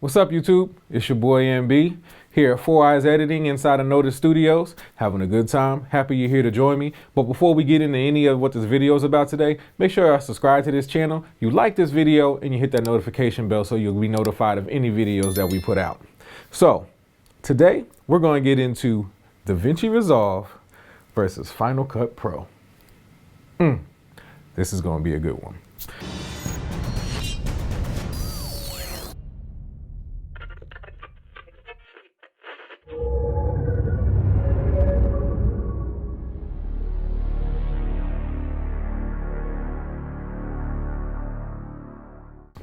What's up, YouTube? It's your boy MB here at Four Eyes Editing inside of Notis Studios. Having a good time. Happy you're here to join me. But before we get into any of what this video is about today, make sure you subscribe to this channel, you like this video, and you hit that notification bell so you'll be notified of any videos that we put out. So today we're going to get into Davinci Resolve versus Final Cut Pro. This is going to be a good one.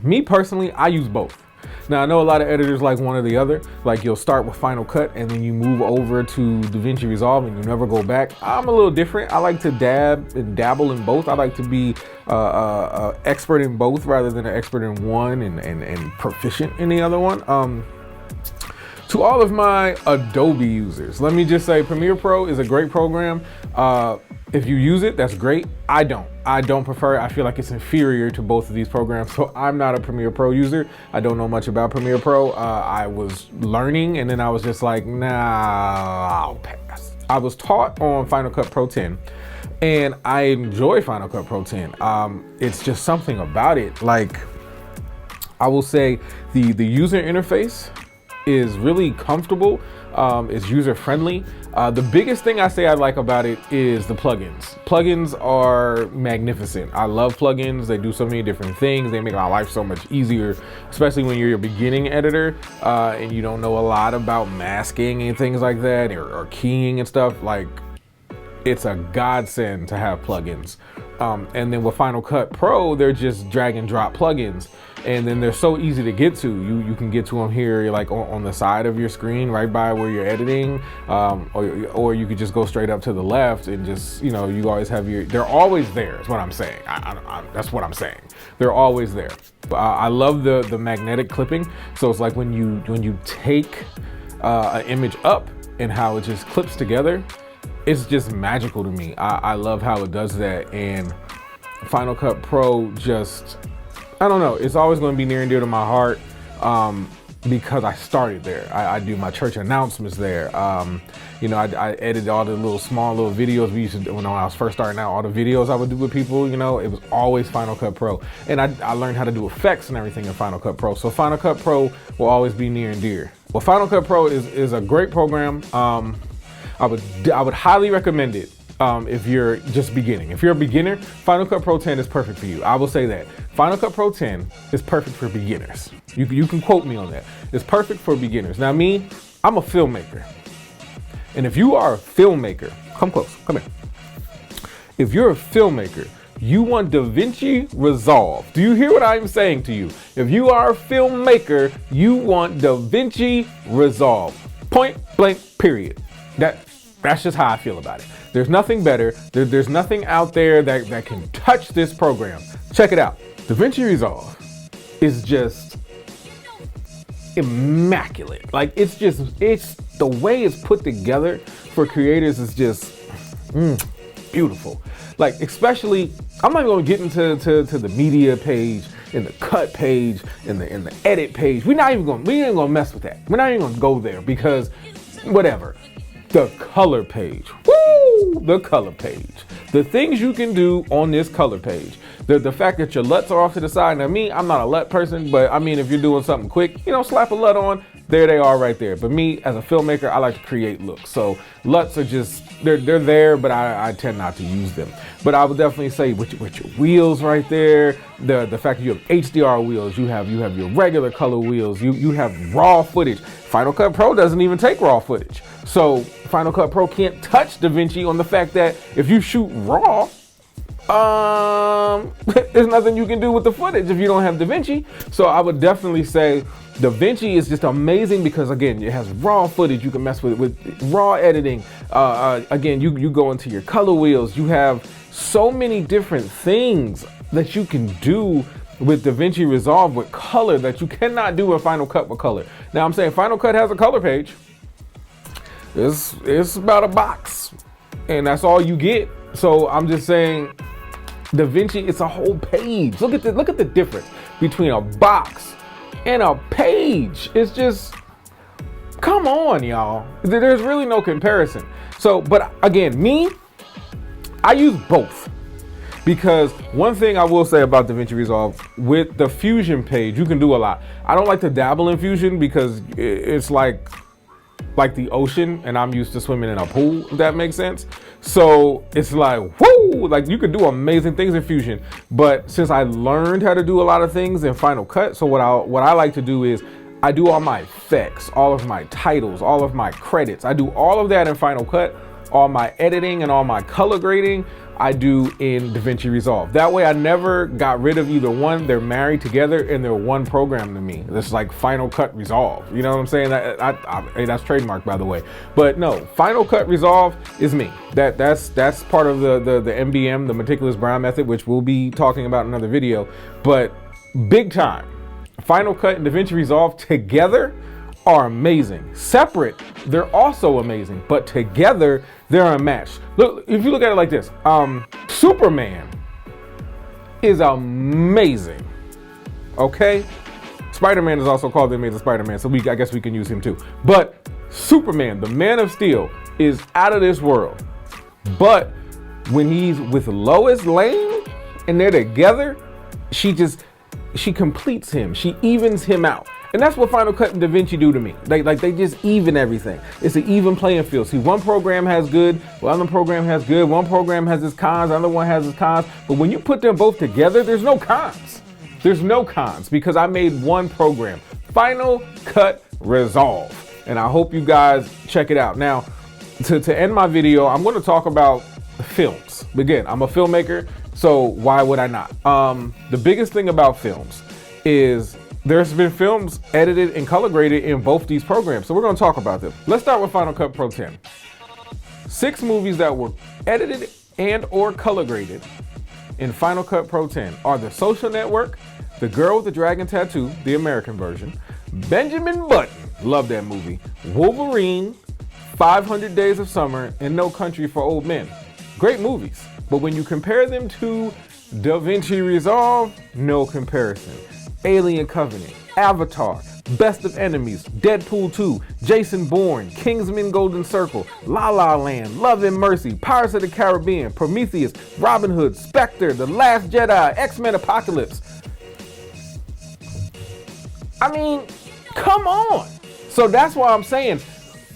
Me personally, I use both. Now I know a lot of editors like one or the other. Like you'll start with Final Cut and then you move over to Davinci Resolve and you never go back. I'm a little different. I like to dabble in both. I like to be expert in both rather than an expert in one and proficient in the other one. To all of my Adobe users, let me just say Premiere Pro is a great program. If you use it, that's great. I don't prefer it. I feel like it's inferior to both of these programs. So I'm not a Premiere Pro user. I don't know much about Premiere Pro. I was learning and then I was just like, nah, I'll pass. I was taught on Final Cut Pro 10 and I enjoy Final Cut Pro 10. It's just something about it. Like I will say the user interface is really comfortable. It's user-friendly. The biggest thing I say I like about it is the plugins. Plugins are magnificent. I love plugins. They do so many different things. They make my life so much easier, especially when you're a beginning editor and you don't know a lot about masking and things like that or keying and stuff. Like, it's a godsend to have plugins. And then with Final Cut Pro, they're just drag and drop plugins. And then they're so easy to get to. You can get to them here, like on the side of your screen, right by where you're editing, or you could just go straight up to the left and just, you know, you always have they're always there is what I'm saying. That's what I'm saying. They're always there. I love the magnetic clipping. So it's like when you take an image up and how it just clips together, it's just magical to me. I love how it does that. And Final Cut Pro just, I don't know, it's always going to be near and dear to my heart because I started there. I do my church announcements there. You know, I edited all the small little videos we used to do when I was first starting out. All the videos I would do with people, you know, it was always Final Cut Pro. And I learned how to do effects and everything in Final Cut Pro. So Final Cut Pro will always be near and dear. Well, Final Cut Pro is a great program. I would highly recommend it. If you're just beginning. If you're a beginner, Final Cut Pro 10 is perfect for you. I will say that. Final Cut Pro 10 is perfect for beginners. You can quote me on that. It's perfect for beginners. Now me, I'm a filmmaker. And if you are a filmmaker, come close, come here. If you're a filmmaker, you want Davinci Resolve. Do you hear what I'm saying to you? If you are a filmmaker, you want Davinci Resolve. Point blank, period. That's just how I feel about it. There's nothing better. There's nothing out there that can touch this program. Check it out. Davinci Resolve is just immaculate. Like it's the way it's put together for creators is just beautiful. Like especially, I'm not even gonna get into the media page and the cut page and the edit page. We ain't gonna mess with that. We're not even gonna go there because whatever. The color page, woo! The color page. The things you can do on this color page. The fact that your LUTs are off to the side. Now me, I'm not a LUT person, but I mean, if you're doing something quick, you know, slap a LUT on, there they are right there. But me, as a filmmaker, I like to create looks. So LUTs are just, they're there, but I tend not to use them. But I would definitely say with your wheels right there, the fact that you have HDR wheels, you have your regular color wheels, you have raw footage. Final Cut Pro doesn't even take raw footage. So Final Cut Pro can't touch Davinci on the fact that if you shoot raw, there's nothing you can do with the footage if you don't have Davinci. So I would definitely say Davinci is just amazing because again, it has raw footage. You can mess with raw editing. Again, you go into your color wheels. You have so many different things that you can do with Davinci Resolve with color that you cannot do in Final Cut with color. Now I'm saying Final Cut has a color page. It's about a box and that's all you get. So I'm just saying Davinci, it's a whole page. Look at the difference between a box in a page. It's just, come on, y'all. There's really no comparison. So, but again, I use both. Because one thing I will say about DaVinci Resolve, with the Fusion page, you can do a lot. I don't like to dabble in Fusion because it's like the ocean, and I'm used to swimming in a pool, if that makes sense. So it's like, whoo, like you could do amazing things in Fusion. But since I learned how to do a lot of things in Final Cut, so what I like to do is I do all my effects, all of my titles, all of my credits. I do all of that in Final Cut. All my editing and all my color grading, I do in DaVinci Resolve. That way I never got rid of either one. They're married together and they're one program to me. It's like Final Cut Resolve. You know what I'm saying? Hey, that's trademarked, by the way. But no, Final Cut Resolve is me. That's part of the MBM, the Meticulous Brown Method, which we'll be talking about in another video. But big time, Final Cut and DaVinci Resolve together are amazing. Separate, they're also amazing, but together they're unmatched. Look, if you look at it like this, Superman is amazing. Okay, Spider-Man is also called the Amazing Spider-Man, so I guess we can use him too. But Superman, the Man of Steel, is out of this world. But when he's with Lois Lane and they're together, she completes him. She evens him out. And that's what Final Cut and DaVinci do to me. They just even everything. It's an even playing field. See, one program has good, one other program has good, one program has its cons, another one has its cons. But when you put them both together, there's no cons. There's no cons because I made one program, Final Cut Resolve. And I hope you guys check it out. Now, to end my video, I'm going to talk about films. Again, I'm a filmmaker, so why would I not? The biggest thing about films is there's been films edited and color graded in both these programs. So we're going to talk about them. Let's start with Final Cut Pro 10. 6 movies that were edited and or color graded in Final Cut Pro 10 are The Social Network, The Girl with the Dragon Tattoo, the American version, Benjamin Button, love that movie, Wolverine, 500 Days of Summer, and No Country for Old Men. Great movies, but when you compare them to DaVinci Resolve, no comparison. Alien Covenant, Avatar, Best of Enemies, Deadpool 2, Jason Bourne, Kingsman Golden Circle, La La Land, Love and Mercy, Pirates of the Caribbean, Prometheus, Robin Hood, Spectre, The Last Jedi, X-Men Apocalypse. I mean, come on. So that's why I'm saying,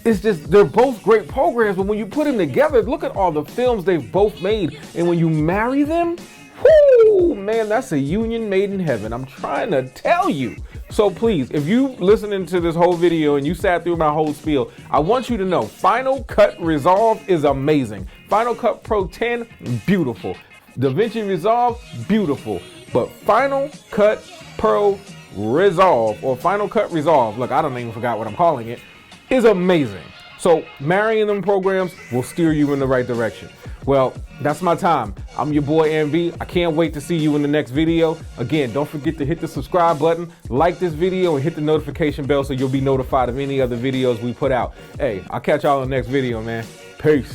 it's just, they're both great programs, but when you put them together, look at all the films they've both made, and when you marry them, whoo, man, that's a union made in heaven. I'm trying to tell you. So please, if you listening to this whole video and you sat through my whole spiel, I want you to know Final Cut Resolve is amazing. Final Cut Pro 10, beautiful. DaVinci Resolve, beautiful. But Final Cut Pro Resolve, or Final Cut Resolve, look, I don't even forgot what I'm calling it, is amazing. So marrying them programs will steer you in the right direction. Well, that's my time. I'm your boy MB. I can't wait to see you in the next video. Again, don't forget to hit the subscribe button, like this video, and hit the notification bell so you'll be notified of any other videos we put out. Hey, I'll catch y'all in the next video, man. Peace.